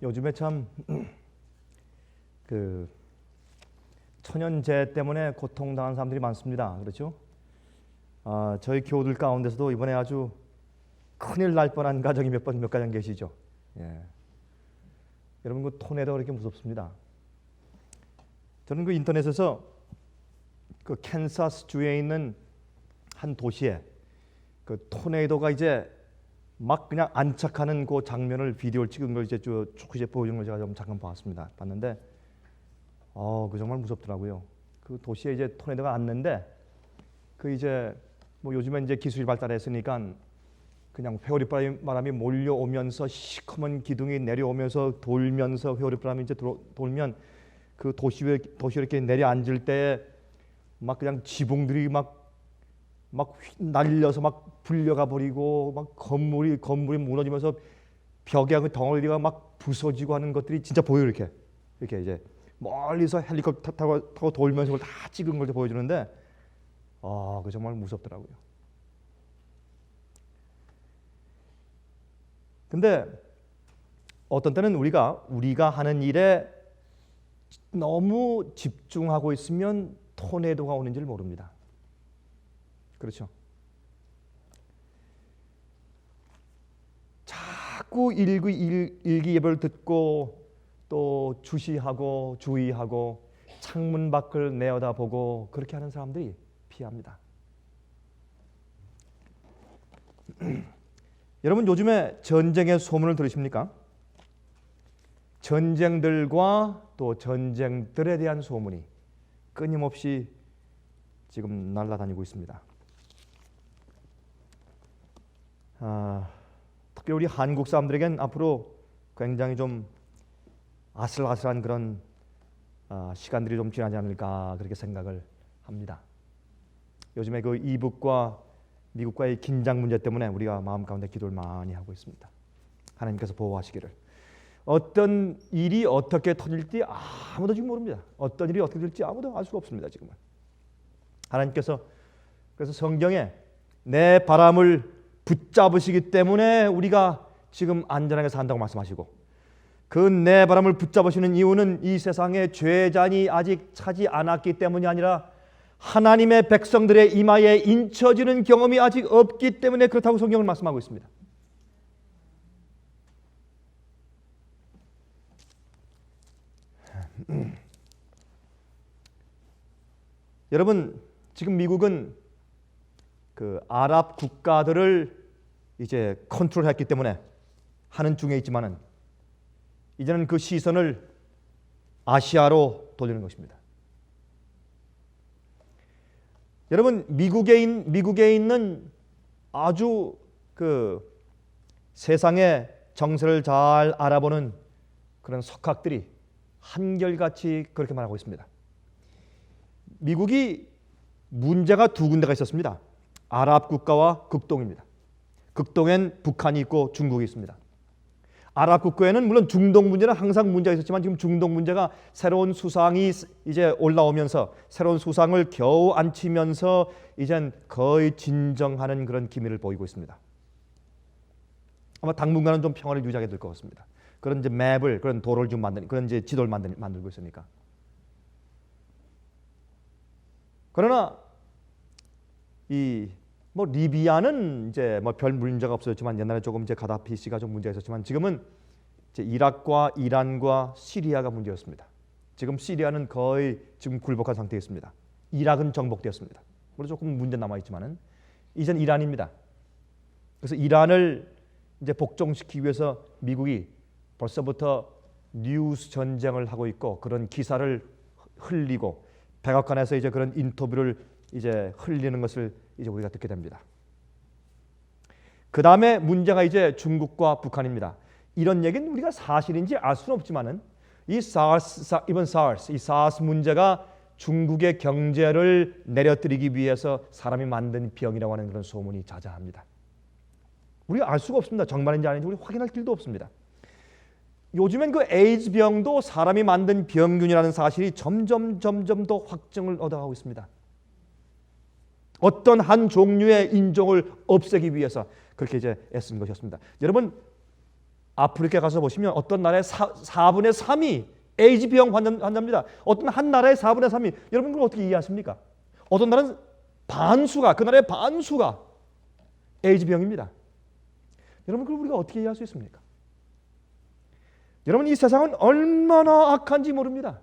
요즘에 참 그 천연재해 때문에 고통당한 사람들이 많습니다. 그렇죠? 저희 교우들 가운데서도 이번에 아주 큰일 날 뻔한 가정이 몇 가정 계시죠. 예. 여러분 그 토네이도가 그렇게 무섭습니다. 저는 그 인터넷에서 그 캔사스 주에 있는 한 도시에 그 토네이도가 이제 막 그냥 안착하는 그 장면을 비디오를 찍은 걸 이제 초크제 보여준 걸 제가 좀 잠깐 봤는데 그 정말 무섭더라고요. 그 도시에 이제 토네이도가 왔는데 그 이제 뭐 요즘에 이제 기술이 발달했으니까 그냥 회오리바람이 몰려오면서 시커먼 기둥이 내려오면서 돌면서 회오리바람이 이제 돌면 그 도시에 이렇게 내려앉을 때 막 그냥 지붕들이 막 날려서 막 불려가 버리고 막 건물이 무너지면서 벽에 그 덩어리가 막 부서지고 하는 것들이 진짜 보여요. 이렇게 이제 멀리서 헬리콥터 타고 돌면서 그걸 다 찍은 걸 보여주는데 그 정말 무섭더라고요. 근데 어떤 때는 우리가 하는 일에 너무 집중하고 있으면 토네이도가 오는 줄 모릅니다. 그렇죠? 자꾸 일기예보를 듣고 또 주시하고 주의하고 창문 밖을 내어다보고 그렇게 하는 사람들이 피합니다. 여러분 요즘에 전쟁의 소문을 들으십니까? 전쟁들과 또 전쟁들에 대한 소문이 끊임없이 지금 날아다니고 있습니다. 특히 우리 한국 사람들에겐 앞으로 굉장히 좀 아슬아슬한 그런 시간들이 좀 지나지 않을까 그렇게 생각을 합니다. 요즘에 그 이북과 미국과의 긴장 문제 때문에 우리가 마음 가운데 기도를 많이 하고 있습니다. 하나님께서 보호하시기를. 어떤 일이 어떻게 터질지 아무도 지금 모릅니다. 어떤 일이 어떻게 될지 아무도 알 수가 없습니다. 지금은 하나님께서 그래서 성경에 내 바람을 붙잡으시기 때문에 우리가 지금 안전하게 산다고 말씀하시고 그 내 바람을 붙잡으시는 이유는 이 세상에 죄잔이 아직 차지 않았기 때문이 아니라 하나님의 백성들의 이마에 인쳐지는 경험이 아직 없기 때문에 그렇다고 성경을 말씀하고 있습니다. 여러분 지금 미국은 그 아랍 국가들을 이제 컨트롤했기 때문에 하는 중에 있지만은 이제는 그 시선을 아시아로 돌리는 것입니다. 여러분 미국에 있는 아주 그 세상의 정세를 잘 알아보는 그런 석학들이 한결같이 그렇게 말하고 있습니다. 미국이 문제가 두 군데가 있었습니다. 아랍 국가와 극동입니다. 극동엔 북한이 있고 중국이 있습니다. 아랍 국가에는 물론 중동 문제는 항상 문제가 있었지만 지금 중동 문제가 새로운 수상이 이제 올라오면서 새로운 수상을 겨우 안치면서 이젠 거의 진정하는 그런 기미를 보이고 있습니다. 아마 당분간은 좀 평화를 유지하게 될 것 같습니다. 그런 이제 맵을 그런 도로를 좀 만드는 그런 이제 지도를 만들고 있으니까. 그러나 이 뭐 리비아는 이제 뭐 별 문제가 없었지만 옛날에 조금 이제 가다피 씨가 좀 문제가 있었지만 지금은 이제 이락과 이란과 시리아가 문제였습니다. 지금 시리아는 거의 지금 굴복한 상태에 있습니다. 이락은 정복되었습니다. 물론 조금 문제 남아 있지만은 이젠 이란입니다. 그래서 이란을 이제 복종시키기 위해서 미국이 벌써부터 뉴스 전쟁을 하고 있고 그런 기사를 흘리고 백악관에서 이제 그런 인터뷰를 이제 흘리는 것을 이제 우리가 듣게 됩니다. 그 다음에 문제가 이제 중국과 북한입니다. 이런 얘기는 우리가 사실인지 알 수는 없지만은 이 사스 문제가 중국의 경제를 내려뜨리기 위해서 사람이 만든 병이라고 하는 그런 소문이 자자합니다. 우리가 알 수가 없습니다. 정말인지 아닌지 우리 확인할 길도 없습니다. 요즘엔 그 에이즈 병도 사람이 만든 병균이라는 사실이 점점 더 확증을 얻어가고 있습니다. 어떤 한 종류의 인종을 없애기 위해서 그렇게 이제 애쓴 것이었습니다. 여러분 아프리카에 가서 보시면 어떤 나라의 4분의 3이 에이즈병 환자입니다. 어떤 한 나라의 4분의 3이, 여러분 그걸 어떻게 이해하십니까? 어떤 나라는 그 나라의 반수가 에이즈병입니다. 여러분 그걸 우리가 어떻게 이해할 수 있습니까? 여러분 이 세상은 얼마나 악한지 모릅니다.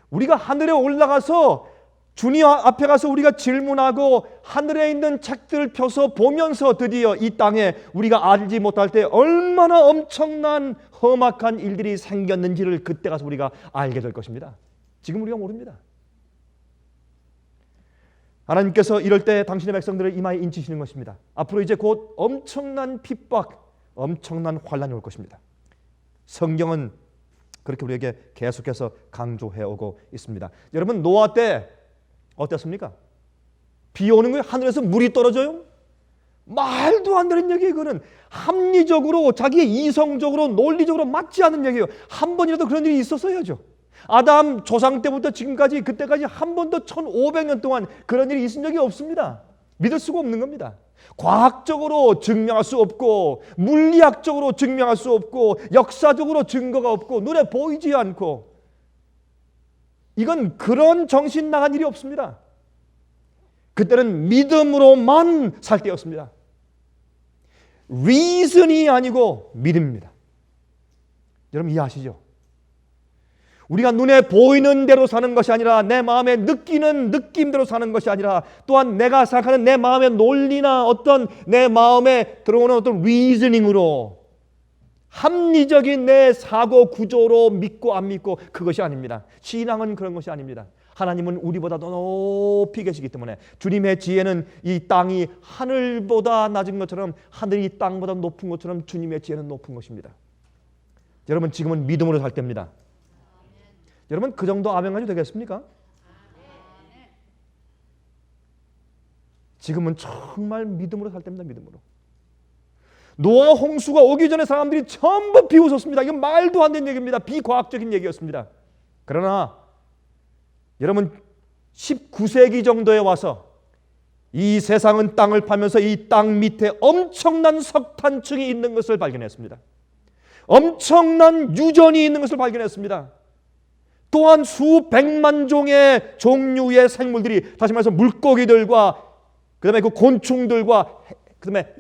우리가 하늘에 올라가서 주님 앞에 가서 우리가 질문하고 하늘에 있는 책들을 펴서 보면서 드디어 이 땅에 우리가 알지 못할 때 얼마나 엄청난 험악한 일들이 생겼는지를 그때 가서 우리가 알게 될 것입니다. 지금 우리가 모릅니다. 하나님께서 이럴 때 당신의 백성들을 이마에 인치시는 것입니다. 앞으로 이제 곧 엄청난 핍박, 엄청난 환란이 올 것입니다. 성경은 그렇게 우리에게 계속해서 강조해 오고 있습니다. 여러분 노아 때 어땠습니까? 비 오는 거예요? 하늘에서 물이 떨어져요? 말도 안 되는 얘기예요. 그거는 합리적으로 자기의 이성적으로 논리적으로 맞지 않는 얘기예요. 한 번이라도 그런 일이 있었어야죠. 아담 조상 때부터 지금까지 그때까지 한 번도 1500년 동안 그런 일이 있은 적이 없습니다. 믿을 수가 없는 겁니다. 과학적으로 증명할 수 없고 물리학적으로 증명할 수 없고 역사적으로 증거가 없고 눈에 보이지 않고 이건 그런 정신 나간 일이 없습니다. 그때는 믿음으로만 살 때였습니다. reason이 아니고 믿음입니다. 여러분 이해하시죠? 우리가 눈에 보이는 대로 사는 것이 아니라 내 마음에 느끼는 느낌대로 사는 것이 아니라 또한 내가 생각하는 내 마음의 논리나 어떤 내 마음에 들어오는 어떤 reasoning으로 합리적인 내 사고 구조로 믿고 안 믿고 그것이 아닙니다. 신앙은 그런 것이 아닙니다. 하나님은 우리보다 더 높이 계시기 때문에 주님의 지혜는 이 땅이 하늘보다 낮은 것처럼 하늘이 땅보다 높은 것처럼 주님의 지혜는 높은 것입니다. 여러분 지금은 믿음으로 살 때입니다. 여러분 그 정도 아멘가지고 되겠습니까? 지금은 정말 믿음으로 살 때입니다. 믿음으로. 노아 홍수가 오기 전에 사람들이 전부 비웃었습니다. 이건 말도 안 되는 얘기입니다. 비과학적인 얘기였습니다. 그러나 여러분 19세기 정도에 와서 이 세상은 땅을 파면서 이 땅 밑에 엄청난 석탄층이 있는 것을 발견했습니다. 엄청난 유전이 있는 것을 발견했습니다. 또한 수백만 종의 종류의 생물들이 다시 말해서 물고기들과 그다음에 그 곤충들과 그다음에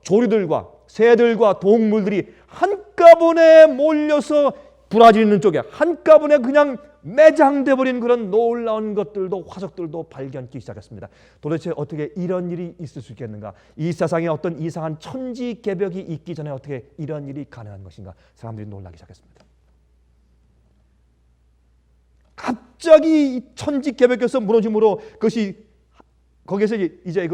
조류들과 새들과 동물들이 한꺼번에 몰려서 브라질 있는 쪽에 한꺼번에 그냥 매장돼 버린 그런 놀라운 것들도 화석들도 발견하기 시작했습니다. 도대체 어떻게 이런 일이 있을 수 있겠는가? 이 세상에 어떤 이상한 천지개벽이 있기 전에 어떻게 이런 일이 가능한 것인가? 사람들이 놀라기 시작했습니다. 갑자기 천지개벽에서 무너짐으로 그것이 거기에서 이제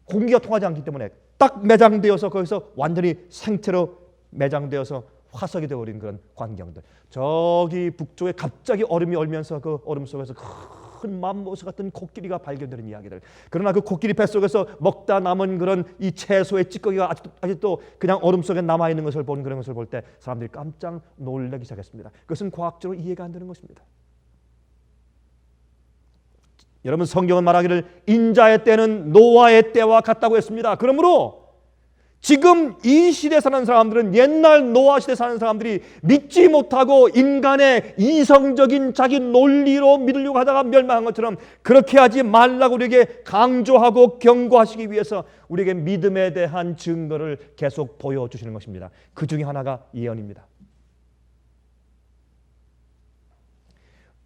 공기가 통하지 않기 때문에 딱 매장되어서 거기서 완전히 생태로 매장되어서 화석이 되어버린 그런 광경들. 저기 북쪽에 갑자기 얼음이 얼면서 그 얼음 속에서 큰 맘모스 같은 코끼리가 발견되는 이야기들. 그러나 그 코끼리 뱃속에서 먹다 남은 그런 이 채소의 찌꺼기가 아직도 그냥 얼음 속에 남아있는 것을 본 그런 것을 볼 때 사람들이 깜짝 놀라기 시작했습니다. 그것은 과학적으로 이해가 안 되는 것입니다. 여러분 성경은 말하기를 인자의 때는 노아의 때와 같다고 했습니다. 그러므로 지금 이 시대에 사는 사람들은 옛날 노아 시대에 사는 사람들이 믿지 못하고 인간의 이성적인 자기 논리로 믿으려고 하다가 멸망한 것처럼 그렇게 하지 말라고 우리에게 강조하고 경고하시기 위해서 우리에게 믿음에 대한 증거를 계속 보여주시는 것입니다. 그 중에 하나가 예언입니다.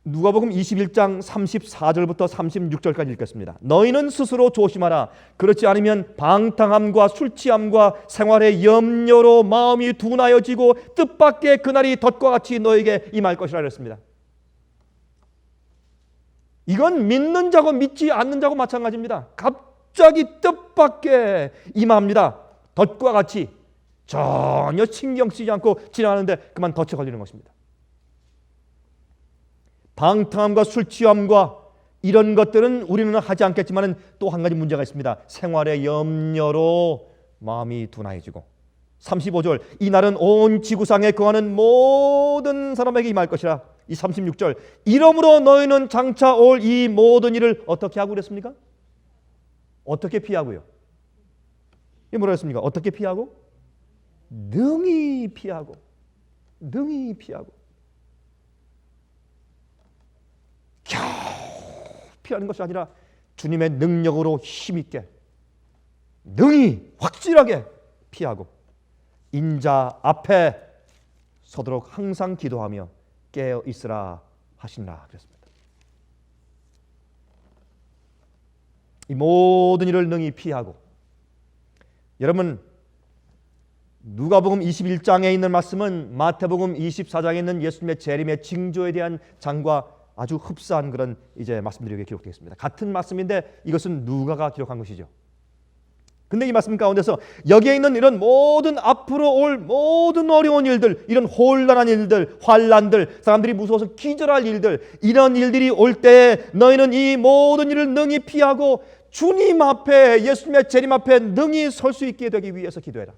누가복음 21장 34절부터 36절까지 읽겠습니다. 너희는 스스로 조심하라. 그렇지 않으면 방탕함과 술취함과 생활의 염려로 마음이 둔하여지고 뜻밖의 그날이 덫과 같이 너에게 임할 것이라 그랬습니다. 이건 믿는 자고 믿지 않는 자고 마찬가지입니다. 갑자기 뜻밖의 임합니다. 덫과 같이 전혀 신경 쓰지 않고 지나가는데 그만 덫에 걸리는 것입니다. 방탕함과 술취함과 이런 것들은 우리는 하지 않겠지만 또 한 가지 문제가 있습니다. 생활의 염려로 마음이 둔하여지고 35절 이 날은 온 지구상에 거하는 모든 사람에게 임할 것이라. 이 36절 이러므로 너희는 장차 올 이 모든 일을 어떻게 하고 그랬습니까? 어떻게 피하고요? 이게 뭐라 했습니까? 어떻게 피하고? 능히 피하고. 능히 피하고. 겨우 피하는 것이 아니라 주님의 능력으로 힘있게 능히 확실하게 피하고 인자 앞에 서도록 항상 기도하며 깨어 있으라 하시니라 그랬습니다. 이 모든 일을 능히 피하고, 여러분 누가복음 21장에 있는 말씀은 마태복음 24장에 있는 예수님의 재림의 징조에 대한 장과 아주 흡사한 그런 이제 말씀들이 여기 기록되어 있습니다. 같은 말씀인데 이것은 누가가 기록한 것이죠. 근데 이 말씀 가운데서 여기에 있는 이런 모든 앞으로 올 모든 어려운 일들, 이런 혼란한 일들, 환란들, 사람들이 무서워서 기절할 일들, 이런 일들이 올 때 너희는 이 모든 일을 능히 피하고 주님 앞에, 예수님의 재림 앞에 능히 설 수 있게 되기 위해서 기도해라.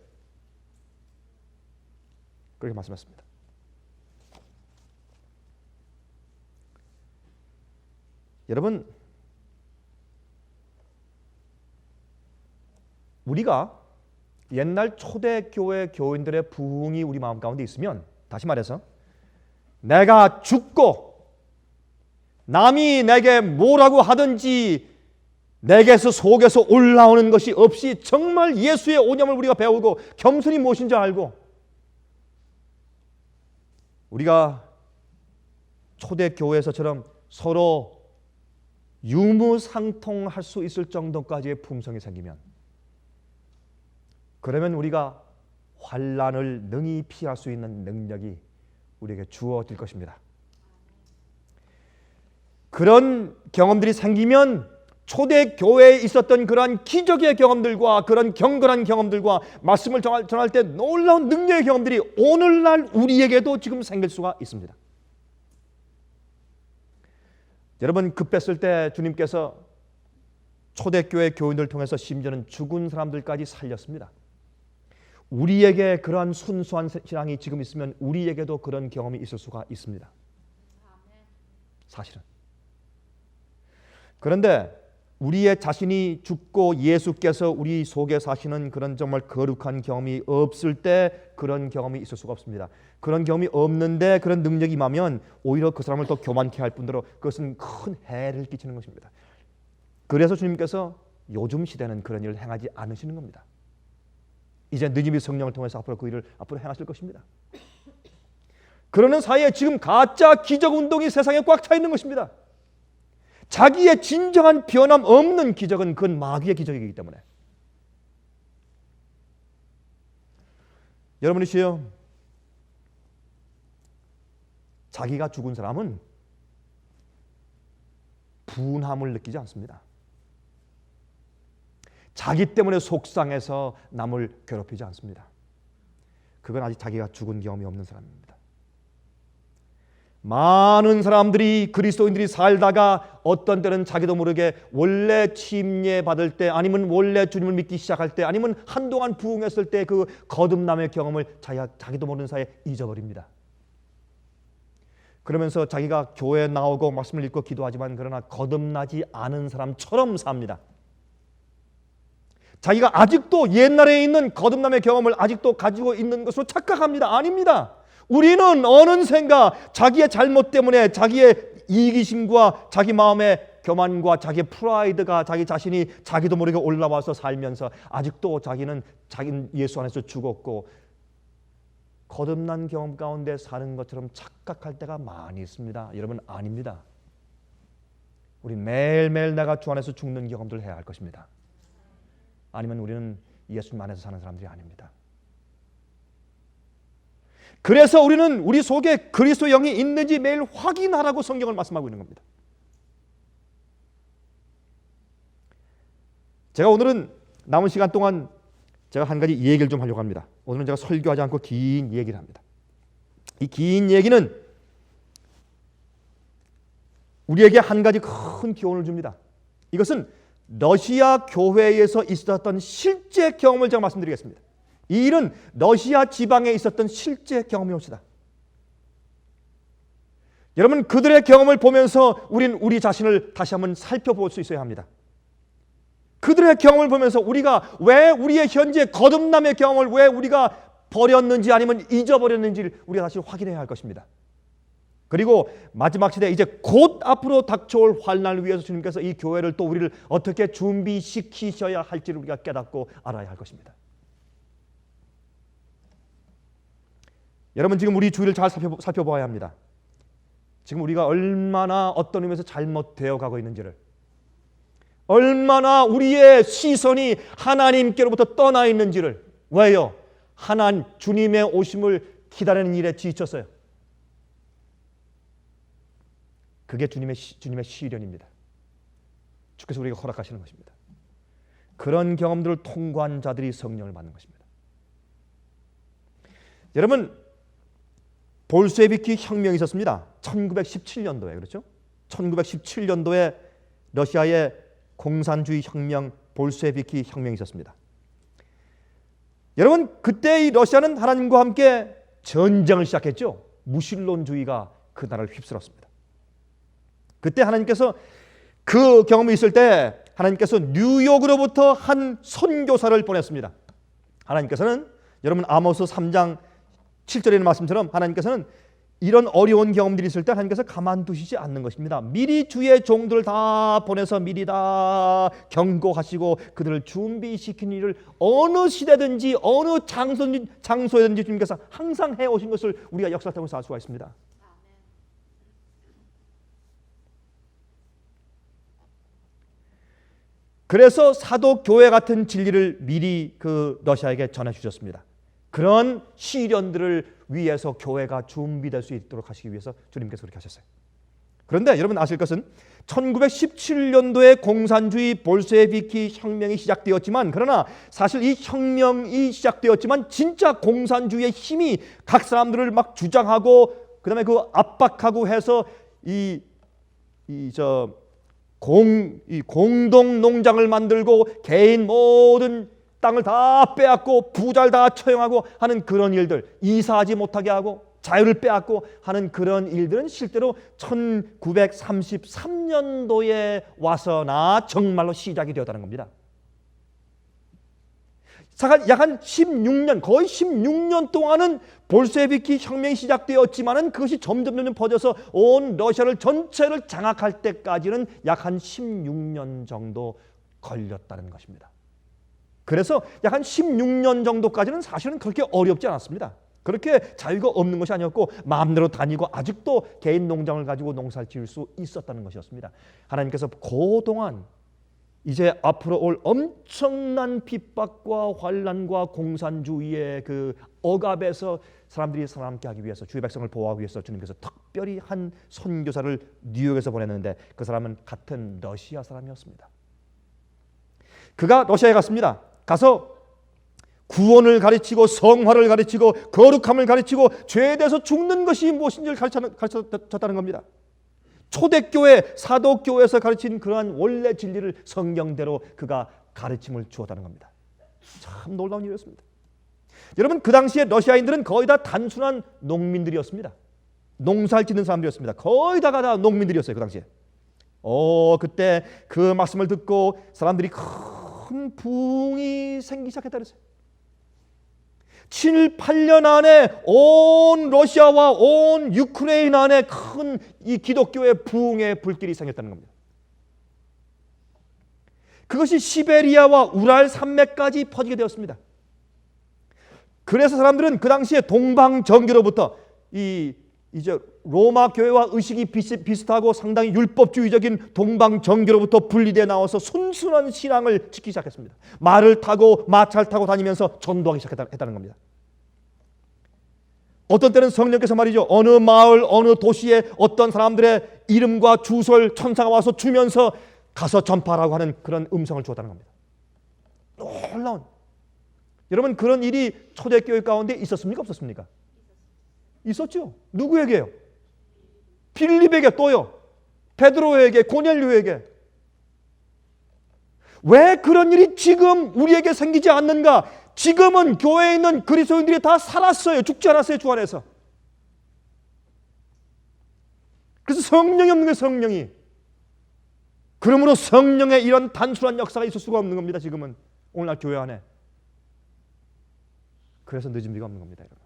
그렇게 말씀하셨습니다. 여러분, 우리가 옛날 초대교회 교인들의 부흥이 우리 마음 가운데 있으면, 다시 말해서 내가 죽고 남이 내게 뭐라고 하든지 내게서 속에서 올라오는 것이 없이 정말 예수의 오념을 우리가 배우고 겸손히 무엇인지 알고 우리가 초대교회에서처럼 서로 유무상통할 수 있을 정도까지의 품성이 생기면, 그러면 우리가 환란을 능히 피할 수 있는 능력이 우리에게 주어질 것입니다. 그런 경험들이 생기면 초대교회에 있었던 그러한 기적의 경험들과 그런 경건한 경험들과 말씀을 전할 때 놀라운 능력의 경험들이 오늘날 우리에게도 지금 생길 수가 있습니다. 여러분, 급했을 때 주님께서 초대교회 교인들 통해서 심지어는 죽은 사람들까지 살렸습니다. 우리에게 그러한 순수한 신앙이 지금 있으면 우리에게도 그런 경험이 있을 수가 있습니다. 사실은. 그런데 우리의 자신이 죽고 예수께서 우리 속에 사시는 그런 정말 거룩한 경험이 없을 때 그런 경험이 있을 수가 없습니다. 그런 경험이 없는데 그런 능력이 임하면 오히려 그 사람을 더 교만케 할 뿐더러 그것은 큰 해를 끼치는 것입니다. 그래서 주님께서 요즘 시대는 그런 일을 행하지 않으시는 겁니다. 이제 느니베 성령을 통해서 앞으로 그 일을 앞으로 행하실 것입니다. 그러는 사이에 지금 가짜 기적 운동이 세상에 꽉 차 있는 것입니다. 자기의 진정한 변함 없는 기적은 그건 마귀의 기적이기 때문에. 여러분이시여, 자기가 죽은 사람은 분함을 느끼지 않습니다. 자기 때문에 속상해서 남을 괴롭히지 않습니다. 그건 아직 자기가 죽은 경험이 없는 사람입니다. 많은 사람들이, 그리스도인들이 살다가 어떤 때는 자기도 모르게 원래 침례 받을 때, 아니면 원래 주님을 믿기 시작할 때, 아니면 한동안 부흥했을 때 그 거듭남의 경험을 자기도 모르는 사이에 잊어버립니다. 그러면서 자기가 교회에 나오고 말씀을 읽고 기도하지만 그러나 거듭나지 않은 사람처럼 삽니다. 자기가 아직도 옛날에 있는 거듭남의 경험을 아직도 가지고 있는 것으로 착각합니다. 아닙니다. 우리는 어느샌가 자기의 잘못 때문에 자기의 이기심과 자기 마음의 교만과 자기의 프라이드가 자기 자신이 자기도 모르게 올라와서 살면서 아직도 자기는 예수 안에서 죽었고 거듭난 경험 가운데 사는 것처럼 착각할 때가 많이 있습니다. 여러분, 아닙니다. 우리 매일매일 내가 주 안에서 죽는 경험들을 해야 할 것입니다. 아니면 우리는 예수님 안에서 사는 사람들이 아닙니다. 그래서 우리는 우리 속에 그리스도 영이 있는지 매일 확인하라고 성경을 말씀하고 있는 겁니다. 제가 오늘은 남은 시간 동안 제가 한 가지 얘기를 좀 하려고 합니다. 오늘은 제가 설교하지 않고 긴 얘기를 합니다. 이 긴 얘기는 우리에게 한 가지 큰 교훈을 줍니다. 이것은 러시아 교회에서 있었던 실제 경험을 제가 말씀드리겠습니다. 이 일은 러시아 지방에 있었던 실제 경험이옵시다. 여러분, 그들의 경험을 보면서 우린 우리 자신을 다시 한번 살펴볼 수 있어야 합니다. 그 그들의 경험을 보면서 우리가 왜 우리의 현재 거듭남의 경험을 왜 우리가 버렸는지 아니면 잊어버렸는지를 우리가 다시 확인해야 할 것입니다. 그리고 마지막 시대 이제 곧 앞으로 닥쳐올 환난을 위해서 주님께서 이 교회를 또 우리를 어떻게 준비시키셔야 할지를 우리가 깨닫고 알아야 할 것입니다. 여러분, 지금 우리 주위를 잘 살펴보아야 합니다. 지금 우리가 얼마나 어떤 의미에서 잘못되어 가고 있는지를, 얼마나 우리의 시선이 하나님께로부터 떠나 있는지를. 왜요? 주님의 오심을 기다리는 일에 지쳤어요. 그게 주님의 시련입니다. 주께서 우리가 허락하시는 것입니다. 그런 경험들을 통과한 자들이 성령을 받는 것입니다. 여러분, 볼셰비키 혁명이 있었습니다. 1917년도에, 그렇죠? 1917년도에 러시아의 공산주의 혁명, 볼셰비키 혁명이 있었습니다. 여러분, 그때 이 러시아는 하나님과 함께 전쟁을 시작했죠. 무신론주의가 그 나라를 휩쓸었습니다. 그때 하나님께서 그 경험이 있을 때 하나님께서 뉴욕으로부터 한 선교사를 보냈습니다. 하나님께서는 여러분 아모스 3장 7절에 있는 말씀처럼 하나님께서는 이런 어려운 경험들이 있을 때 하나님께서 가만두시지 않는 것입니다. 미리 주의 종들을 다 보내서 미리 다 경고하시고 그들을 준비시키는 일을 어느 시대든지 어느 장소에든지 주님께서 항상 해오신 것을 우리가 역사를 통해서 알 수가 있습니다. 그래서 사도교회 같은 진리를 미리 그 러시아에게 전해주셨습니다. 그런 시련들을 위해서 교회가 준비될 수 있도록 하시기 위해서 주님께서 그렇게 하셨어요. 그런데 여러분 아실 것은 1917년도에 공산주의 볼셰비키 혁명이 시작되었지만, 그러나 사실 이 혁명이 시작되었지만 진짜 공산주의의 힘이 각 사람들을 막 주장하고 그다음에 그 압박하고 해서 공동 농장을 만들고 개인 모든 땅을 다 빼앗고 부자를 다 처형하고 하는 그런 일들, 이사하지 못하게 하고 자유를 빼앗고 하는 그런 일들은 실제로 1933년도에 와서나 정말로 시작이 되었다는 겁니다. 약 한 16년, 거의 16년 동안은 볼셰비키 혁명이 시작되었지만은 그것이 점점 퍼져서 온 러시아를 전체를 장악할 때까지는 약 한 16년 정도 걸렸다는 것입니다. 그래서 약 한 16년 정도까지는 사실은 그렇게 어렵지 않았습니다. 그렇게 자유가 없는 것이 아니었고 마음대로 다니고 아직도 개인 농장을 가지고 농사를 지을 수 있었다는 것이었습니다. 하나님께서 그동안 이제 앞으로 올 엄청난 핍박과 환난과 공산주의의 그 억압에서 사람들이 살아남게 하기 위해서, 주의 백성을 보호하기 위해서 주님께서 특별히 한 선교사를 뉴욕에서 보냈는데 그 사람은 같은 러시아 사람이었습니다. 그가 러시아에 갔습니다. 가서 구원을 가르치고 성화를 가르치고 거룩함을 가르치고 죄에 대해서 죽는 것이 무엇인지를 가르쳤다는 겁니다. 초대교회, 사도교회에서 가르친 그러한 원래 진리를 성경대로 그가 가르침을 주었다는 겁니다. 참 놀라운 일이었습니다. 여러분, 그 당시에 러시아인들은 거의 다 단순한 농민들이었습니다. 농사를 짓는 사람들이었습니다. 거의 다가 농민들이었어요, 그 당시에. 그때 그 말씀을 듣고 사람들이 큰 부흥이 생기기 시작했다 그랬어요. 7, 8년 안에 온 러시아와 온 유크레인 안에 큰 이 기독교의 부흥의 불길이 생겼다는 겁니다. 그것이 시베리아와 우랄 산맥까지 퍼지게 되었습니다. 그래서 사람들은 그 당시에 동방정교로부터 이제 로마 교회와 의식이 비슷하고 상당히 율법주의적인 동방정교로부터 분리되어 나와서 순수한 신앙을 지키기 시작했습니다. 말을 타고 마차를 타고 다니면서 전도하기 시작했다는 겁니다. 어떤 때는 성령께서 말이죠, 어느 마을 어느 도시에 어떤 사람들의 이름과 주소를 천사가 와서 주면서 가서 전파하라고 하는 그런 음성을 주었다는 겁니다. 놀라운, 여러분, 그런 일이 초대교회 가운데 있었습니까? 없었습니까? 있었죠. 누구에게요? 빌립에게, 또요 베드로에게, 고넬료에게. 왜 그런 일이 지금 우리에게 생기지 않는가? 지금은 교회에 있는 그리스도인들이 다 살았어요. 죽지 않았어요, 주 안에서. 그래서 성령이 없는 거예요, 성령이. 그러므로 성령의 이런 단순한 역사가 있을 수가 없는 겁니다. 지금은 오늘날 교회 안에. 그래서 늦은 비가 없는 겁니다, 여러분.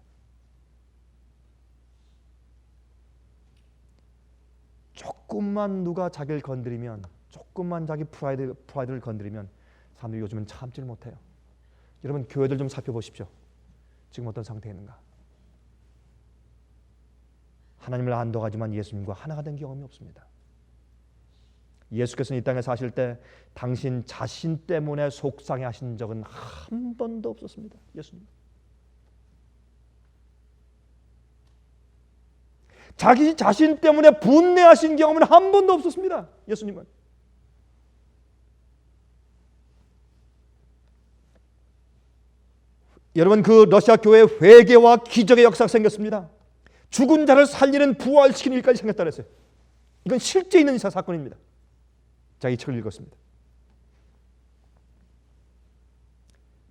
조금만 누가 자기를 건드리면, 조금만 자기 프라이드를 건드리면 사람들이 요즘은 참지를 못해요. 여러분, 교회들 좀 살펴보십시오. 지금 어떤 상태에 있는가? 하나님을 안도하지만 예수님과 하나가 된 경험이 없습니다. 예수께서는 이 땅에 사실 때 당신 자신 때문에 속상해하신 적은 한 번도 없었습니다. 예수님. 자기 자신 때문에 분내하신 경험은 한 번도 없었습니다. 예수님은. 여러분, 그 러시아 교회에 회개와 기적의 역사가 생겼습니다. 죽은 자를 살리는 부활시키는 일까지 생겼다 그랬어요. 이건 실제 있는 사건입니다. 자, 이 책을 읽었습니다.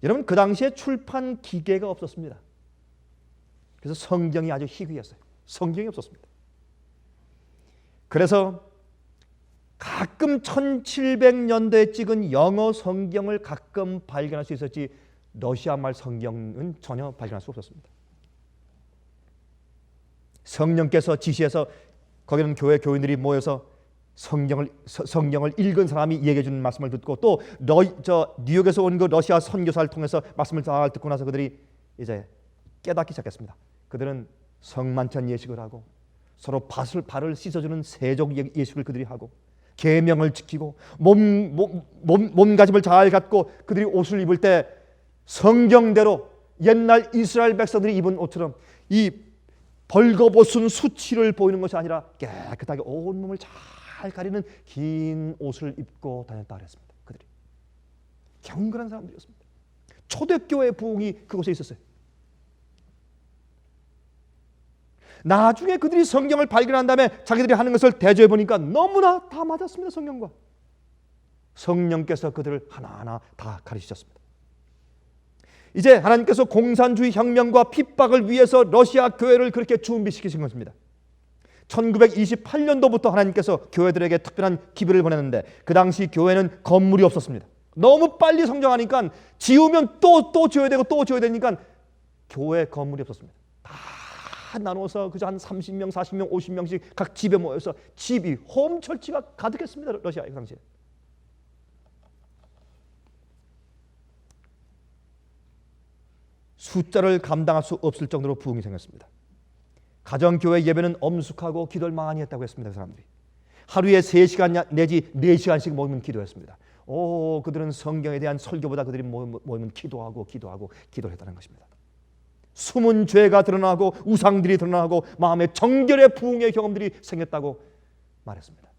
여러분, 그 당시에 출판 기계가 없었습니다. 그래서 성경이 아주 희귀했어요. 성경이 없었습니다. 그래서 가끔 1700년대에 찍은 영어 성경을 가끔 발견할 수 있었지 러시아 말 성경은 전혀 발견할 수 없었습니다. 성령께서 지시해서 거기는 교회 교인들이 모여서 성경을 읽은 사람이 얘기해 주는 말씀을 듣고 또 뉴욕에서 온 그 러시아 선교사를 통해서 말씀을 잘 듣고 나서 그들이 이제 깨닫기 시작했습니다. 그들은 성만찬 예식을 하고 서로 발을 씻어주는 세족 예식을 그들이 하고 계명을 지키고 몸가짐을 잘 갖고 그들이 옷을 입을 때 성경대로 옛날 이스라엘 백성들이 입은 옷처럼 이 벌거벗은 수치를 보이는 것이 아니라 깨끗하게 온몸을 잘 가리는 긴 옷을 입고 다녔다 그랬습니다. 그들이 경건한 사람들이었습니다. 초대교회 부흥이 그곳에 있었어요. 나중에 그들이 성경을 발견한 다음에 자기들이 하는 것을 대조해 보니까 너무나 다 맞았습니다. 성경과. 성령께서 그들을 하나하나 다 가르치셨습니다. 이제 하나님께서 공산주의 혁명과 핍박을 위해서 러시아 교회를 그렇게 준비시키신 것입니다. 1928년도부터 하나님께서 교회들에게 특별한 기별을 보냈는데 그 당시 교회는 건물이 없었습니다. 너무 빨리 성장하니까 지으면 또 지어야 되고 또 지어야 되니까 교회 건물이 없었습니다. 다 나눠서 그저 한 30명, 40명, 50명씩 각 집에 모여서 집이 홈철치가 가득했습니다. 러시아의 그 당시에. 숫자를 감당할 수 없을 정도로 부흥이 생겼습니다. 가정교회 예배는 엄숙하고 기도를 많이 했다고 했습니다. 그 사람들이. 하루에 3시간 내지 4시간씩 모이면 기도했습니다. 그들은 성경에 대한 설교보다 그들이 모이면 기도를 했다는 것입니다. 숨은 죄가 드러나고 우상들이 드러나고 마음의 정결의 부흥의 경험들이 생겼다고 말했습니다.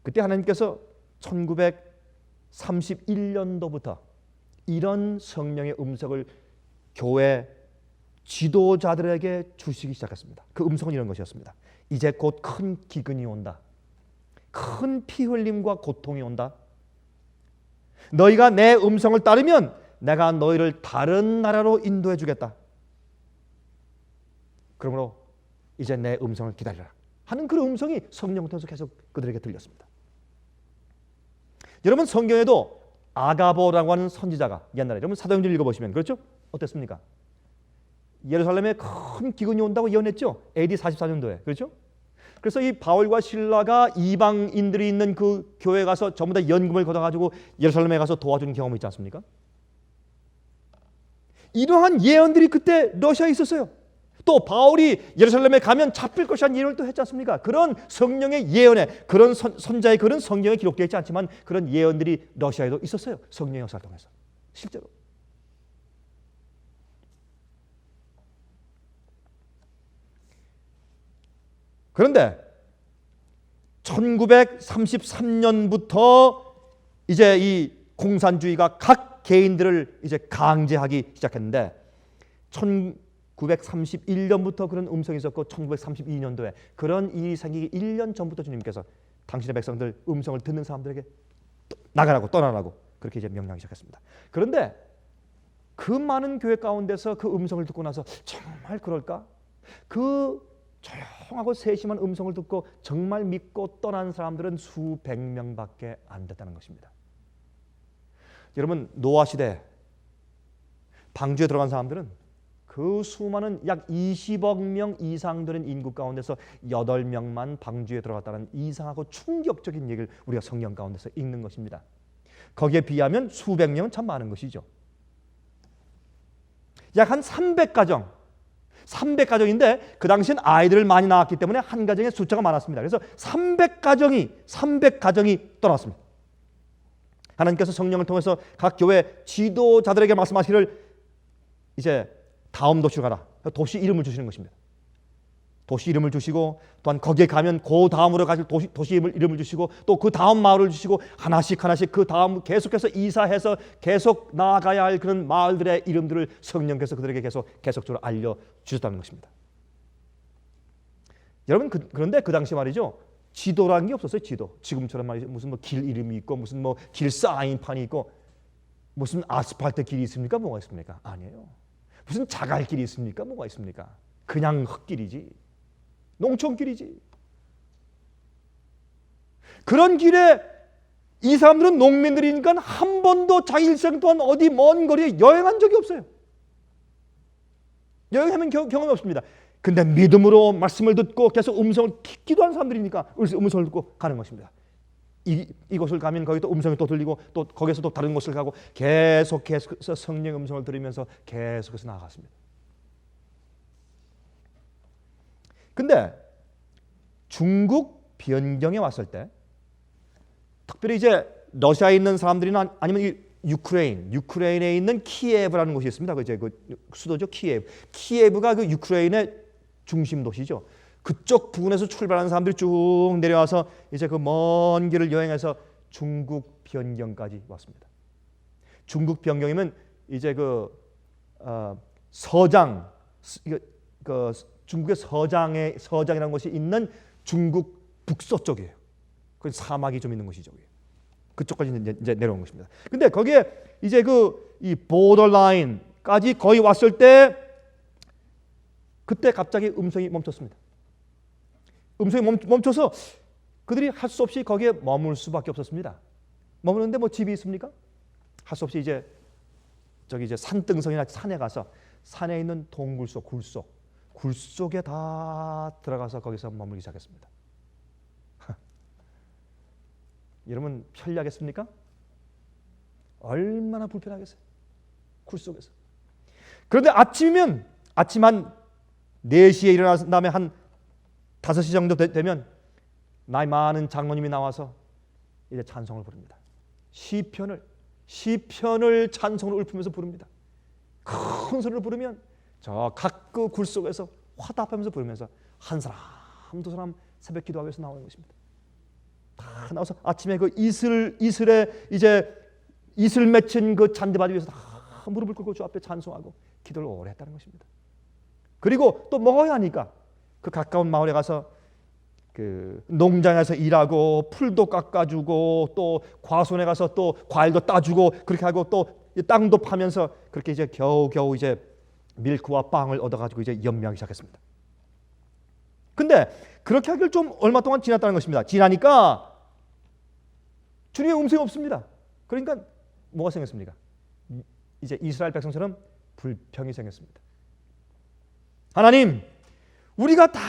그때 하나님께서 1931년도부터 이런 성령의 음성을 교회 지도자들에게 주시기 시작했습니다. 그 음성은 이런 것이었습니다. 이제 곧 큰 기근이 온다. 큰 피 흘림과 고통이 온다. 너희가 내 음성을 따르면 내가 너희를 다른 나라로 인도해 주겠다. 그러므로 이제 내 음성을 기다리라 하는 그 음성이 성령을 통해서 계속 그들에게 들렸습니다. 여러분, 성경에도 아가보라고 하는 선지자가 옛날에 여러분 사도행전 읽어보시면 그렇죠? 어땠습니까? 예루살렘에 큰 기근이 온다고 예언했죠. AD 44년도에. 그렇죠? 그래서 이 바울과 실라가 이방인들이 있는 그 교회에 가서 전부 다 연금을 걷어가지고 예루살렘에 가서 도와주는 경험이 있지 않습니까? 이러한 예언들이 그때 러시아에 있었어요. 또 바울이 예루살렘에 가면 잡힐 것이라는 예언을 또 했지 않습니까? 그런 성령의 예언에 그런 선자의 그런 성경에 기록되어 있지 않지만 그런 예언들이 러시아에도 있었어요. 성령의 역사를 통해서. 실제로. 그런데 1933년부터 이제 이 공산주의가 각 개인들을 이제 강제하기 시작했는데 1931년부터 그런 음성이 있었고 1932년도에 그런 일이 생기기 1년 전부터 주님께서 당신의 백성들 음성을 듣는 사람들에게 나가라고 떠나라고 그렇게 이제 명령하기 시작했습니다. 그런데 그 많은 교회 가운데서 그 음성을 듣고 나서 정말 그럴까? 그 조용하고 세심한 음성을 듣고 정말 믿고 떠난 사람들은 수백 명밖에 안 됐다는 것입니다. 여러분, 노아 시대 방주에 들어간 사람들은 그 수많은 약 20억 명 이상 되는 인구 가운데서 8명만 방주에 들어갔다는 이상하고 충격적인 얘기를 우리가 성경 가운데서 읽는 것입니다. 거기에 비하면 수백 명은 참 많은 것이죠. 약 한 300가정인데 그 당시엔 아이들을 많이 낳았기 때문에 한 가정에 숫자가 많았습니다. 그래서 300가정이 떠났습니다. 하나님께서 성령을 통해서 각 교회 지도자들에게 말씀하시기를 이제 다음 도시로 가라. 도시 이름을 주시는 것입니다. 도시 이름을 주시고 또한 거기에 가면 그 다음으로 가실 도시 이름을 주시고 또 그 다음 마을을 주시고 하나씩 그 다음 계속해서 이사해서 계속 나아가야 할 그런 마을들의 이름들을 성령께서 그들에게 계속적으로 알려주셨다는 것입니다. 여러분 그런데 그 당시 말이죠. 지도라는 게 없었어요. 지도. 지금처럼 말이죠. 무슨 뭐 길 이름이 있고 무슨 뭐 길 사인판이 있고 무슨 아스팔트 길이 있습니까? 뭐가 있습니까? 아니에요. 무슨 자갈길이 있습니까? 뭐가 있습니까? 그냥 흙길이지. 농촌길이지. 그런 길에 이 사람들은 농민들이니까 한 번도 자기 일생 동안 어디 먼 거리에 여행한 적이 없어요. 여행하면 경험이 없습니다. 근데 믿음으로 말씀을 듣고 계속 음성을 기도한 사람들이니까 음성을 듣고 가는 것입니다. 이곳을 가면 거기 또 음성이 또 들리고 또 거기서 또 다른 곳을 가고 계속해서 성령 음성을 들으면서 계속해서 나아갔습니다. 근데 중국 변경에 왔을 때 특별히 이제 러시아에 있는 사람들이나 아니면 이 유크레인에 있는 키예브라는 곳이 있습니다. 그 수도죠, 키예브. 키예브가 그 유크레인의 중심 도시죠. 그쪽 부근에서 출발하는 사람들이 쭉 내려와서 이제 그 먼 길을 여행해서 중국 변경까지 왔습니다. 중국 변경이면 이제 중국의 서장이라는 곳이 있는 중국 북서쪽이에요. 그 사막이 좀 있는 곳이죠. 그쪽까지 이제 내려온 것입니다. 근데 거기에 이제 이 보더라인까지 거의 왔을 때 그때 갑자기 음성이 멈췄습니다. 음성이 멈춰서 그들이 할 수 없이 거기에 머물 수밖에 없었습니다. 머무는데 뭐 집이 있습니까? 할 수 없이 이제 산등성이나 산에 가서 산에 있는 동굴 속에 다 들어가서 거기서 머물기 시작했습니다. 여러분 편리하겠습니까? 얼마나 불편하겠어요. 굴 속에서. 그런데 아침 한 4시에 일어난 다음에 한 5시 정도 되면 나이 많은 장로님이 나와서 이제 찬송을 부릅니다. 시편을 찬송으로 읊으면서 부릅니다. 큰 소리로 부르면 저 각 그 굴 속에서 화답하면서 부르면서 한 사람 두 사람 새벽 기도하기 위해서 나오는 것입니다. 다 나와서 아침에 그 이슬에 이제 이슬 맺힌 그 잔디밭 위에서 다 무릎을 꿇고 주 앞에 찬송하고 기도를 오래 했다는 것입니다. 그리고 또 먹어야 하니까 그 가까운 마을에 가서 그 농장에서 일하고 풀도 깎아주고 또 과수원에 가서 또 과일도 따주고 그렇게 하고 또 땅도 파면서 그렇게 이제 겨우겨우 이제 밀크와 빵을 얻어가지고 이제 연명하기 시작했습니다. 근데 그렇게 하길 좀 얼마 동안 지났다는 것입니다. 지나니까 주님의 음성이 없습니다. 그러니까 뭐가 생겼습니까? 이제 이스라엘 백성처럼 불평이 생겼습니다. 하나님, 우리가 다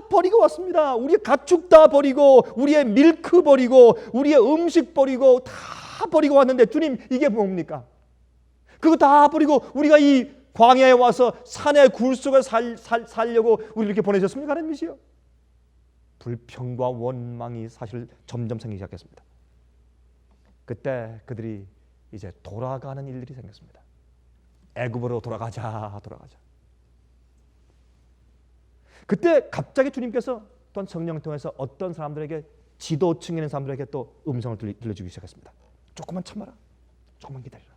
버리고 왔습니다. 우리의 가축 다 버리고 우리의 밀크 버리고 우리의 음식 버리고 다 버리고 왔는데 주님 이게 뭡니까? 그거 다 버리고 우리가 이 광야에 와서 산의 굴 속에 살려고 우리 이렇게 보내셨습니까? 하나님이시여. 불평과 원망이 사실 점점 생기기 시작했습니다. 그때 그들이 이제 돌아가는 일들이 생겼습니다. 애굽으로 돌아가자. 그때 갑자기 주님께서 또한 성령을 통해서 어떤 사람들에게 지도층에 있는 사람들에게 또 음성을 들려주기 시작했습니다. 조금만 참아라. 조금만 기다려라.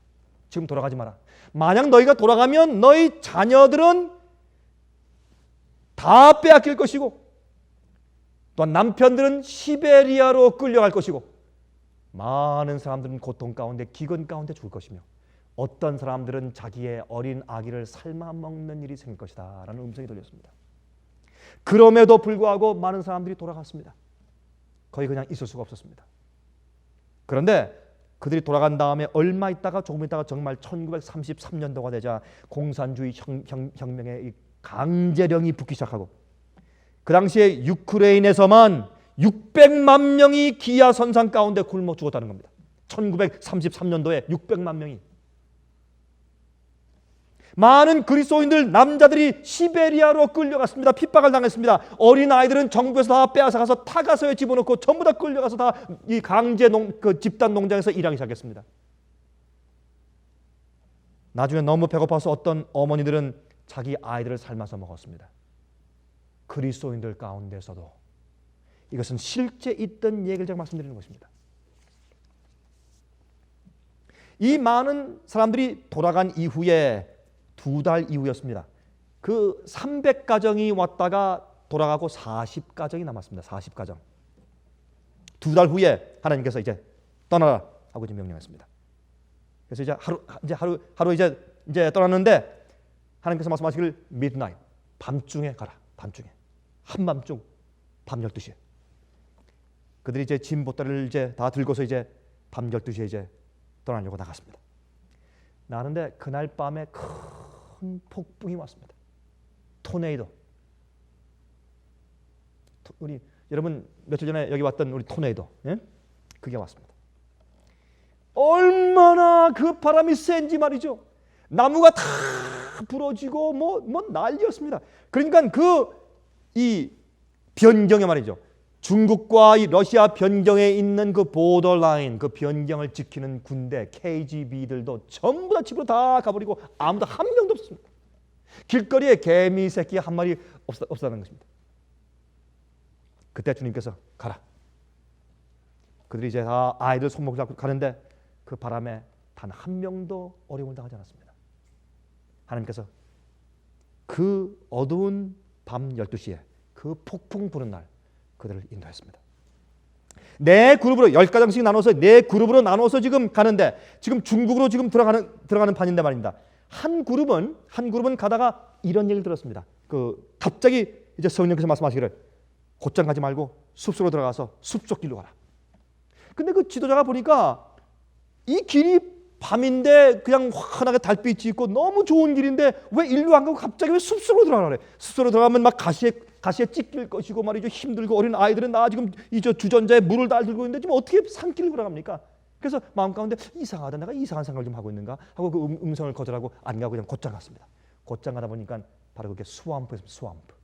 지금 돌아가지 마라. 만약 너희가 돌아가면 너희 자녀들은 다 빼앗길 것이고 또한 남편들은 시베리아로 끌려갈 것이고 많은 사람들은 고통 가운데 기근 가운데 죽을 것이며 어떤 사람들은 자기의 어린 아기를 삶아 먹는 일이 생길 것이다 라는 음성이 들렸습니다. 그럼에도 불구하고 많은 사람들이 돌아갔습니다. 거의 그냥 있을 수가 없었습니다. 그런데 그들이 돌아간 다음에 얼마 있다가 조금 있다가 정말 1933년도가 되자 공산주의 혁명의 강제령이 붙기 시작하고 그 당시에 유크레인에서만 600만 명이 기아 선상 가운데 굶어 죽었다는 겁니다. 1933년도에 600만 명이. 많은 그리스도인들 남자들이 시베리아로 끌려갔습니다. 핍박을 당했습니다. 어린 아이들은 정부에서 다 빼앗아가서 타가서에 집어넣고 전부 다 끌려가서 다 이 강제 집단 농장에서 일하기 시작했습니다. 나중에 너무 배고파서 어떤 어머니들은 자기 아이들을 삶아서 먹었습니다. 그리스도인들 가운데서도 이것은 실제 있던 얘기를 제가 말씀드리는 것입니다. 이 많은 사람들이 돌아간 이후에 2달 이후였습니다. 그 300가정이 왔다가 돌아가고 40가정이 남았습니다. 40가정. 2달 후에 하나님께서 이제 떠나라 하고 이제 명령했습니다. 그래서 이제 하루 이제 떠났는데 하나님께서 말씀하시기를 midnight, 밤중에 가라. 밤중에. 한밤중 밤 12시에. 그들이 이제 짐 보따리를 이제 다 들고서 이제 밤 12시에 이제 떠나려고 나갔습니다. 나는데 그날 밤에 큰 폭풍이 왔습니다. 토네이도. 우리 여러분 며칠 전에 여기 왔던 우리 토네이도, 예? 그게 왔습니다. 얼마나 그 바람이 센지 말이죠. 나무가 다 부러지고 뭐 난리였습니다. 그러니까 이 변경에 말이죠. 중국과 이 러시아 변경에 있는 그 보더라인, 그 변경을 지키는 군대 KGB들도 전부 다 집으로 다 가버리고 아무도 한 명도 없었습니다. 길거리에 개미 새끼 한 마리 없었다는 것입니다. 그때 주님께서 가라. 그들이 이제 다 아이들 손목 잡고 가는데 그 바람에 단 한 명도 어려움을 당하지 않았습니다. 하나님께서 그 어두운 밤 12시에 그 폭풍 부는 날 그들을 인도했습니다. 네 그룹으로 10가정씩 나눠서 네 그룹으로 나눠서 지금 가는데 지금 중국으로 지금 들어가는 판인데 말입니다. 한 그룹은 가다가 이런 얘기를 들었습니다. 갑자기 이제 성령께서 말씀하시기를 곧장 가지 말고 숲속으로 들어가서 숲속 길로 가라. 근데 그 지도자가 보니까 이 길이 밤인데 그냥 환하게 달빛이 있고 너무 좋은 길인데 왜 일로 안 가고 갑자기 왜 숲속으로 들어가래? 숲속으로 들어가면 막 가시에 찢길 것이고 말이죠. 힘들고 어린 아이들은 나 지금 주전자에 물을 다 들고 있는데 지금 어떻게 산길을 걸어갑니까? 그래서 마음 가운데 이상하다. 내가 이상한 생각을 좀 하고 있는가? 하고 그 음성을 거절하고 안 가고 그냥 곧장 갔습니다. 곧장 가다 보니까 바로 그게 스왑프였습니다.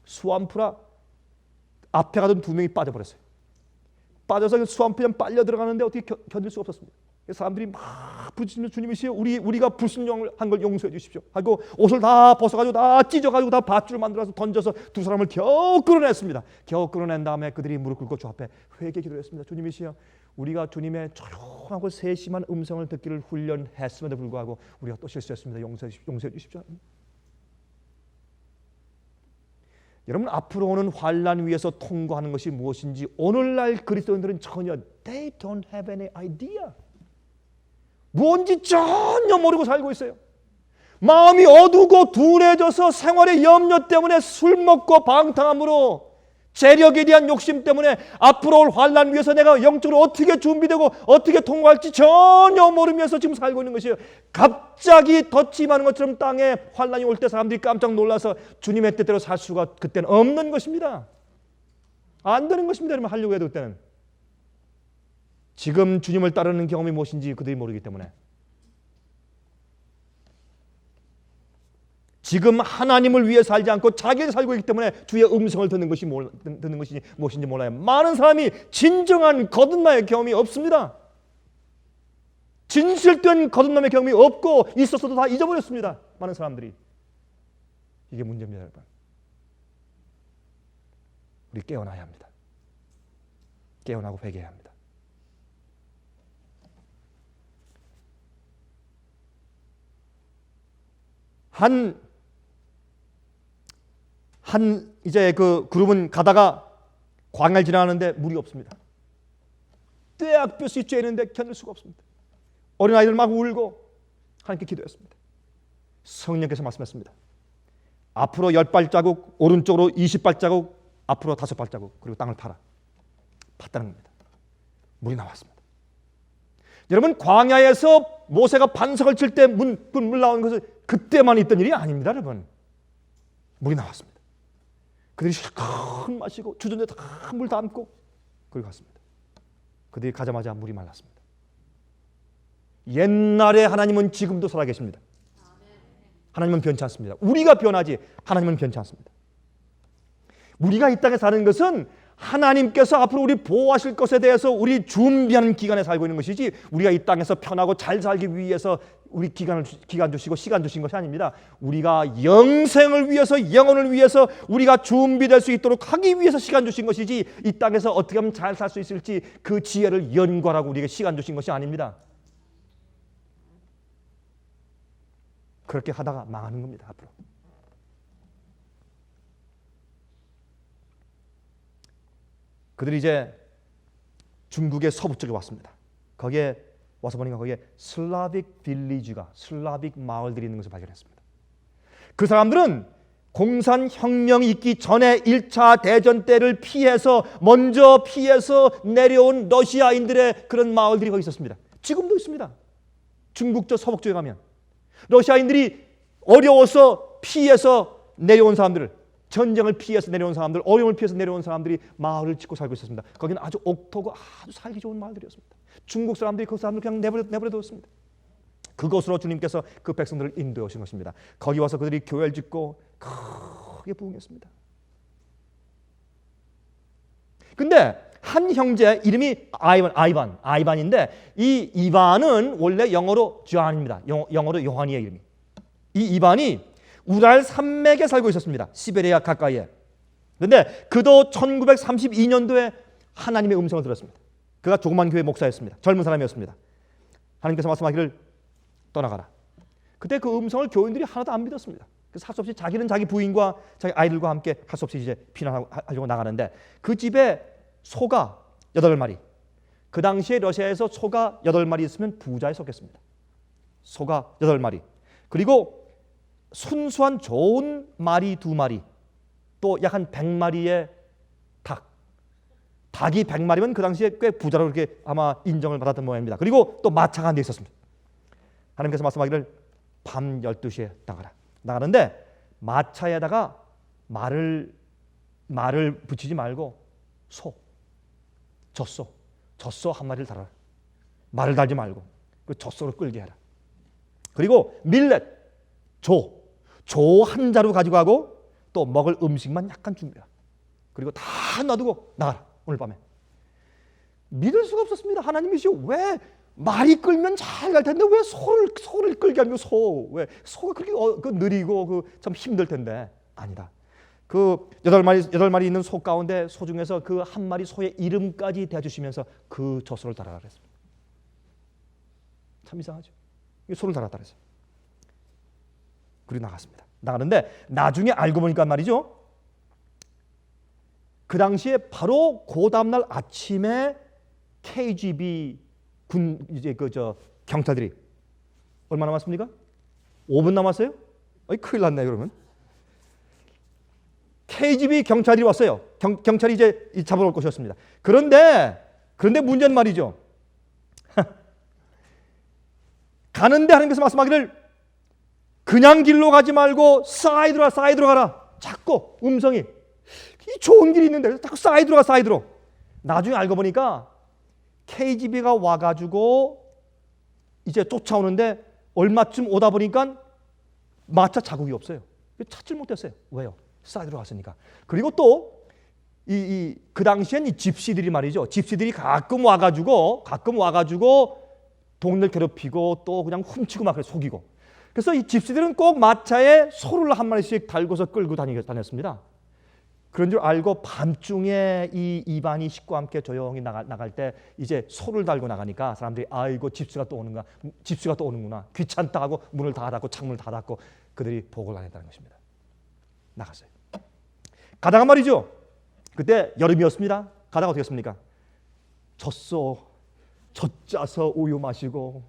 스왑프라 앞에 가던 2명이 빠져버렸어요. 빠져서 스왑프에 빨려 들어가는데 어떻게 견딜 수가 없었습니다. 사람들이 막 부르짖으면서 주님이시여 우리가 불순종을 한 걸 용서해 주십시오 하고 옷을 다 벗어가지고 다 찢어가지고 다 밧줄을 만들어서 던져서 두 사람을 겨우 끌어냈습니다. 겨우 끌어낸 다음에 그들이 무릎 꿇고 주 앞에 회개 기도했습니다. 주님이시여 우리가 주님의 조용하고 세심한 음성을 듣기를 훈련했음에도 불구하고 우리가 또 실수했습니다. 용서해 주십시오. 여러분 앞으로 오는 환난 위에서 통과하는 것이 무엇인지 오늘날 그리스도인들은 전혀 they don't have any idea. 뭔지 전혀 모르고 살고 있어요. 마음이 어두고 둔해져서 생활의 염려 때문에 술 먹고 방탕함으로 재력에 대한 욕심 때문에 앞으로 올 환난 위해서 내가 영적으로 어떻게 준비되고 어떻게 통과할지 전혀 모르면서 지금 살고 있는 것이에요. 갑자기 덫이 많은 것처럼 땅에 환난이 올 때 사람들이 깜짝 놀라서 주님의 뜻대로 살 수가 그때는 없는 것입니다. 안 되는 것입니다. 여러분 하려고 해도 그때는. 지금 주님을 따르는 경험이 무엇인지 그들이 모르기 때문에 지금 하나님을 위해 살지 않고 자기가 살고 있기 때문에 주의 음성을 듣는 것이 무엇인지 몰라요. 많은 사람이 진정한 거듭남의 경험이 없습니다. 진실된 거듭남의 경험이 없고 있었어도 다 잊어버렸습니다. 많은 사람들이. 이게 문제입니다. 여러분. 우리 깨어나야 합니다. 깨어나고 회개해야 합니다. 이제 그 그룹은 가다가 광야를 지나가는데 물이 없습니다. 떼약볕이 쬐는데 견딜 수가 없습니다. 어린아이들 막 울고 하나님께 기도했습니다. 성령께서 말씀했습니다. 앞으로 10발자국, 오른쪽으로 20발자국, 앞으로 5발자국, 그리고 땅을 팠다는 겁니다. 물이 나왔습니다. 여러분, 광야에서 모세가 반석을 칠 때 물 나오는 것은 그때만 있던 일이 아닙니다. 여러분, 물이 나왔습니다. 그들이 실컷 마시고 주전자에 다 물 담고 그리고 갔습니다. 그들이 가자마자 물이 말랐습니다. 옛날에 하나님은 지금도 살아계십니다. 하나님은 변치 않습니다. 우리가 변하지 하나님은 변치 않습니다. 우리가 이 땅에 사는 것은 하나님께서 앞으로 우리 보호하실 것에 대해서 우리 준비하는 기간에 살고 있는 것이지, 우리가 이 땅에서 편하고 잘 살기 위해서 우리 기간 주시고 시간 주신 것이 아닙니다. 우리가 영생을 위해서, 영혼을 위해서 우리가 준비될 수 있도록 하기 위해서 시간 주신 것이지, 이 땅에서 어떻게 하면 잘 살 수 있을지 그 지혜를 연구하라고 우리에게 시간 주신 것이 아닙니다. 그렇게 하다가 망하는 겁니다. 앞으로. 그들이 이제 중국의 서부 쪽에 왔습니다. 거기에 와서 보니까 거기에 슬라빅 빌리지가, 슬라빅 마을들이 있는 것을 발견했습니다. 그 사람들은 공산혁명이 있기 전에 1차 대전 때를 먼저 피해서 내려온 러시아인들의 그런 마을들이 거기 있었습니다. 지금도 있습니다. 중국 저 서북 쪽에 가면 러시아인들이 어려워서 피해서 내려온 사람들을, 전쟁을 피해서 내려온 사람들, 어려움을 피해서 내려온 사람들이 마을을 짓고 살고 있었습니다. 거기는 아주 옥토고 아주 살기 좋은 마을들이었습니다. 중국 사람들이 그 사람들 그냥 내버려뒀습니다. 그것으로 주님께서 그 백성들을 인도해 오신 것입니다. 거기 와서 그들이 교회를 짓고 크게 부흥했습니다. 근데 한 형제 이름이 아이반인데, 이 이반은 원래 영어로 존입니다. 영어로 요한이의 이름이. 이 이반이 우랄 산맥에 살고 있었습니다. 시베리아 가까이에. 그런데 그도 1932년도에 하나님의 음성을 들었습니다. 그가 조그만 교회 목사였습니다. 젊은 사람이었습니다. 하나님께서 말씀하기를 떠나가라. 그때 그 음성을 교인들이 하나도 안 믿었습니다. 그래서 할 수 없이 자기는 자기 부인과 자기 아이들과 함께 할 수 없이 이제 피난하려고 나가는데, 그 집에 소가 8마리. 그 당시에 러시아에서 소가 8마리 있으면 부자에 속했습니다. 소가 8마리. 그리고 순수한 좋은 말이 2마리. 또 약 한 100마리의 닭이 100마리면 그 당시에 꽤 부자로 그렇게 아마 인정을 받았던 모양입니다. 그리고 또 마차가 한 대 있었습니다. 하나님께서 말씀하기를 밤 12시에 나가는데 마차에다가 말을 붙이지 말고 젖소 한 마리를 달아라. 말을 달지 말고 그 젖소로 끌게 해라. 그리고 밀렛, 조 한 자루 가지고 가고, 또 먹을 음식만 약간 준비해라. 그리고 다 놔두고 나가라. 오늘 밤에. 믿을 수가 없었습니다. 하나님이시오. 왜 말이 끌면 잘 갈 텐데 왜 소를 끌게 하면 왜 소가 그렇게 느리고 참 힘들 텐데. 아니다. 그 8마리 있는 소 가운데 소 중에서 그 한 마리 소의 이름까지 대주시면서 그 젖소를 달아라 그랬습니다. 참 이상하죠. 소를 달았다 그랬어요. 그리고 나갔습니다. 나가는데 나중에 알고 보니까 말이죠, 그 당시에 바로 그 다음날 아침에 KGB 경찰들이 얼마 남았습니까? 5분 남았어요? 큰일 났네 그러면. KGB 경찰이 왔어요. 경찰이 이제 잡으러 올 것이었습니다. 그런데 문제는 말이죠. 가는데 하나님께서 말씀하기를 그냥 길로 가지 말고 사이드로 가라. 자꾸 음성이 이 좋은 길이 있는데 자꾸 사이드로. 나중에 알고 보니까 KGB가 와가지고 이제 쫓아오는데 얼마쯤 오다 보니까 마차 자국이 없어요. 찾질 못했어요. 왜요? 사이드로 갔으니까. 그리고 또 그 당시엔 이 집시들이 말이죠. 집시들이 가끔 와가지고 동네를 괴롭히고 또 그냥 훔치고 막 속이고. 그래서 이 집시들은 꼭 마차에 소를 한 마리씩 달고서 끌고 다녔습니다. 그런 줄 알고 밤중에 이 이반이 식구와 함께 조용히 나갈 때 이제 소를 달고 나가니까 사람들이 아이고 집시가 또 오는구나. 귀찮다 하고 문을 다 닫고 창문을 다 닫고 그들이 보고를 안 했다는 것입니다. 나갔어요. 가다가 말이죠. 그때 여름이었습니다. 가다가 어떻게 했습니까? 젖 짜서 우유 마시고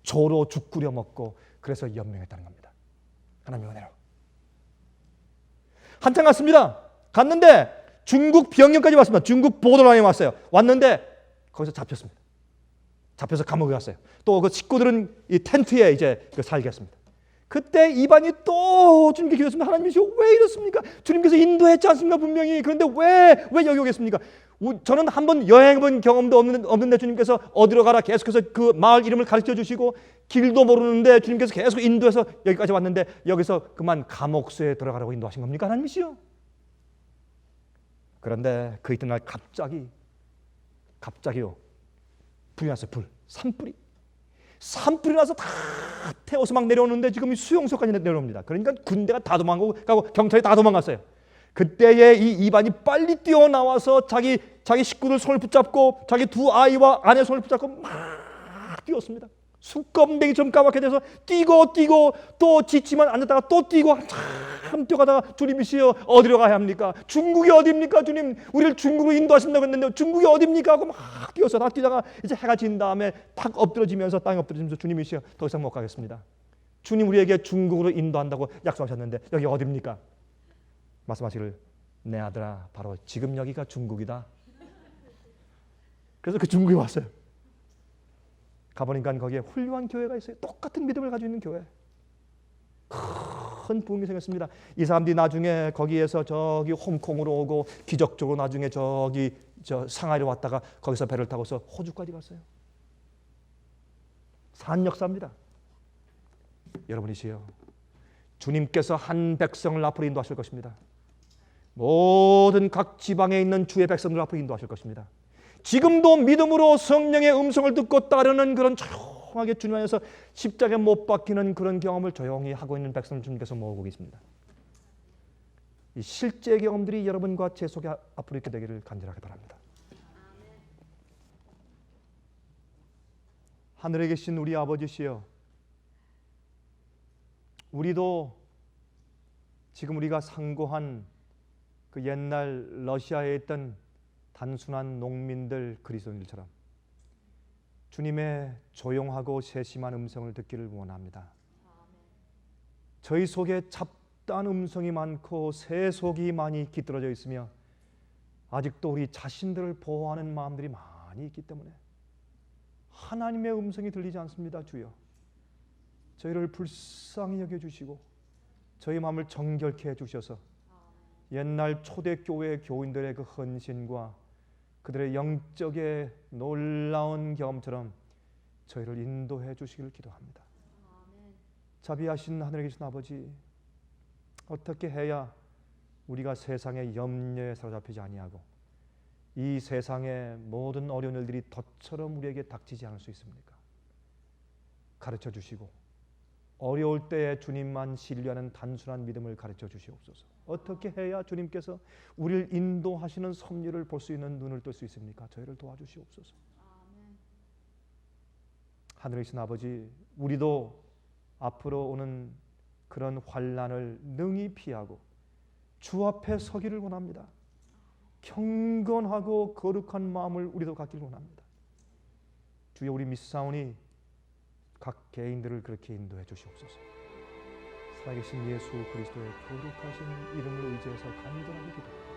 조로 죽 끓여 먹고 그래서 연명했다는 겁니다. 하나님의 은혜로. 한참 갔습니다. 갔는데 중국 병영까지 왔습니다. 중국 보도라인에 왔어요. 왔는데 거기서 잡혔습니다. 잡혀서 감옥에 갔어요. 또 그 식구들은 이 텐트에 이제 살게 했습니다. 그때 이반이 또 주님께 기도했습니다. 하나님이시여, 왜 이렇습니까? 주님께서 인도했지 않습니까? 분명히. 그런데 왜 여기 오겠습니까? 저는 한번 여행해본 경험도 없는데 주님께서 어디로 가라 계속해서 그 마을 이름을 가르쳐 주시고 길도 모르는데 주님께서 계속 인도해서 여기까지 왔는데 여기서 그만 감옥소에 들어가라고 인도하신 겁니까? 하나님이시여. 그런데 그 이튿날 갑자기요 불이 났어요. 산불이 나서 다 태워서 막 내려오는데 지금 수용소까지 내려옵니다. 그러니까 군대가 다 도망가고 경찰이 다 도망갔어요. 그때에 이 이반이 빨리 뛰어나와서 자기 식구들 손을 붙잡고 자기 두 아이와 아내 손을 붙잡고 막 뛰었습니다. 수검댕이처럼 까맣게 돼서 뛰고 또 지치면 앉았다가 또 뛰고 한참 뛰어가다가 주님이시여, 어디로 가야 합니까? 중국이 어디입니까? 주님, 우리를 중국으로 인도하신다고 했는데 중국이 어디입니까? 하고 막 뛰어서 다 뛰다가 이제 해가 진 다음에 탁 엎드러지면서 땅에 엎드러지면서 주님이시여, 더 이상 못 가겠습니다. 주님 우리에게 중국으로 인도한다고 약속하셨는데 여기 어디입니까? 말씀하시기를, 내 아들아, 바로 지금 여기가 중국이다. 그래서 그 중국에 왔어요. 가보니까 거기에 훌륭한 교회가 있어요. 똑같은 믿음을 가지고 있는 교회. 큰 부흥이 생겼습니다. 이 사람들이 나중에 거기에서 저기 홍콩으로 오고 기적적으로 나중에 저기 상하이로 왔다가 거기서 배를 타고서 호주까지 갔어요. 산 역사입니다. 여러분이시여, 주님께서 한 백성을 앞으로 인도하실 것입니다. 모든 각 지방에 있는 주의 백성들 앞으로 인도하실 것입니다. 지금도 믿음으로 성령의 음성을 듣고 따르는 그런 조용하게 주님 안에서 십자가에 못 박히는 그런 경험을 조용히 하고 있는 백성을 주님께서 모으고 계십니다. 이 실제 경험들이 여러분과 제 속에 앞으로 있게 되기를 간절하게 바랍니다. 하늘에 계신 우리 아버지시여, 우리도 지금 우리가 상고한 그 옛날 러시아에 있던 단순한 농민들, 그리스도인들처럼 주님의 조용하고 세심한 음성을 듣기를 원합니다. 저희 속에 잡다한 음성이 많고 새 속이 많이 깃들어져 있으며 아직도 우리 자신들을 보호하는 마음들이 많이 있기 때문에 하나님의 음성이 들리지 않습니다. 주여, 저희를 불쌍히 여겨주시고 저희 마음을 정결케 해주셔서 옛날 초대교회 교인들의 그 헌신과 그들의 영적의 놀라운 경험처럼 저희를 인도해 주시기를 기도합니다. 자비하신 하늘에 계신 아버지, 어떻게 해야 우리가 세상의 염려에 사로잡히지 아니하고 이 세상의 모든 어려운 일들이 덫처럼 우리에게 닥치지 않을 수 있습니까? 가르쳐 주시고 어려울 때에 주님만 신뢰하는 단순한 믿음을 가르쳐 주시옵소서. 어떻게 해야 주님께서 우리를 인도하시는 섭리를 볼 수 있는 눈을 뜰 수 있습니까? 저희를 도와주시옵소서. 하늘에 계신 아버지, 우리도 앞으로 오는 그런 환난을 능히 피하고 주 앞에 서기를 원합니다. 경건하고 거룩한 마음을 우리도 갖기를 원합니다. 주여, 우리 믿사오니 각 개인들을 그렇게 인도해 주시옵소서. 살아계신 예수 그리스도의 거룩하신 이름을 의지해서 간절하게 기도합니다.